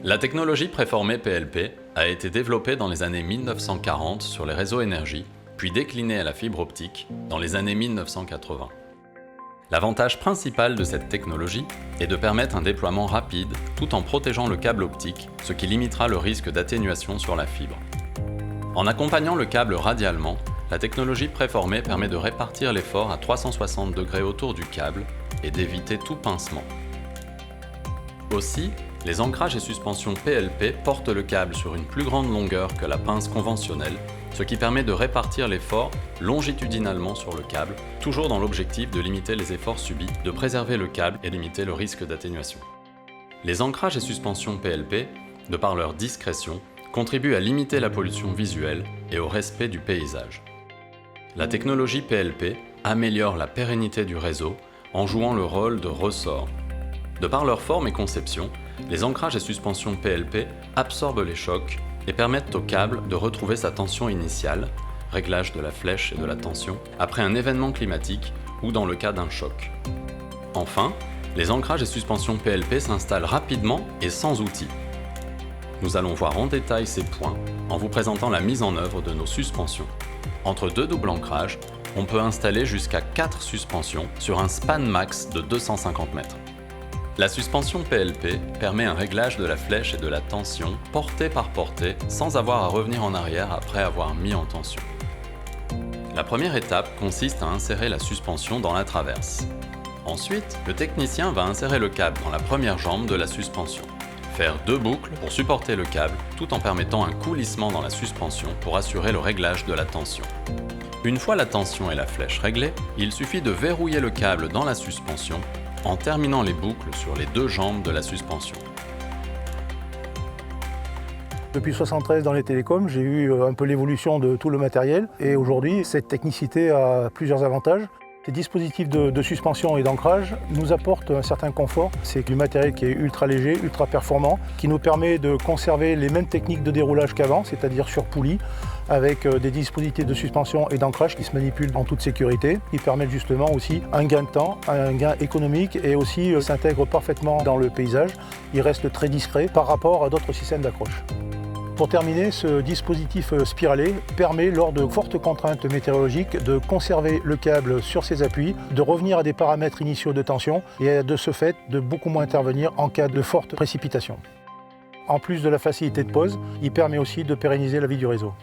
La technologie préformée PLP a été développée dans les années 1940 sur les réseaux énergie, puis déclinée à la fibre optique dans les années 1980. L'avantage principal de cette technologie est de permettre un déploiement rapide tout en protégeant le câble optique, ce qui limitera le risque d'atténuation sur la fibre. En accompagnant le câble radialement, la technologie préformée permet de répartir l'effort à 360 degrés autour du câble et d'éviter tout pincement. Aussi, les ancrages et suspensions PLP portent le câble sur une plus grande longueur que la pince conventionnelle, ce qui permet de répartir l'effort longitudinalement sur le câble, toujours dans l'objectif de limiter les efforts subis, de préserver le câble et limiter le risque d'atténuation. Les ancrages et suspensions PLP, de par leur discrétion, contribuent à limiter la pollution visuelle et au respect du paysage. La technologie PLP améliore la pérennité du réseau en jouant le rôle de ressort. De par leur forme et conception, les ancrages et suspensions PLP absorbent les chocs et permettent au câble de retrouver sa tension initiale, réglage de la flèche et de la tension, après un événement climatique ou dans le cas d'un choc. Enfin, les ancrages et suspensions PLP s'installent rapidement et sans outils. Nous allons voir en détail ces points en vous présentant la mise en œuvre de nos suspensions. Entre deux doubles ancrages, on peut installer jusqu'à 4 suspensions sur un span max de 250 mètres. La suspension PLP permet un réglage de la flèche et de la tension portée par portée sans avoir à revenir en arrière après avoir mis en tension. La première étape consiste à insérer la suspension dans la traverse. Ensuite, le technicien va insérer le câble dans la première jambe de la suspension. Faire 2 boucles pour supporter le câble tout en permettant un coulissement dans la suspension pour assurer le réglage de la tension. Une fois la tension et la flèche réglées, il suffit de verrouiller le câble dans la suspension en terminant les boucles sur les 2 jambes de la suspension. Depuis 1973 dans les télécoms, j'ai eu un peu l'évolution de tout le matériel et aujourd'hui cette technicité a plusieurs avantages. Ces dispositifs de suspension et d'ancrage nous apportent un certain confort. C'est du matériel qui est ultra léger, ultra performant, qui nous permet de conserver les mêmes techniques de déroulage qu'avant, c'est-à-dire sur poulie, avec des dispositifs de suspension et d'ancrage qui se manipulent en toute sécurité, qui permettent justement aussi un gain de temps, un gain économique et aussi s'intègrent parfaitement dans le paysage. Ils restent très discrets par rapport à d'autres systèmes d'accroche. Pour terminer, ce dispositif spiralé permet, lors de fortes contraintes météorologiques, de conserver le câble sur ses appuis, de revenir à des paramètres initiaux de tension et de ce fait de beaucoup moins intervenir en cas de forte précipitation. En plus de la facilité de pose, il permet aussi de pérenniser la vie du réseau.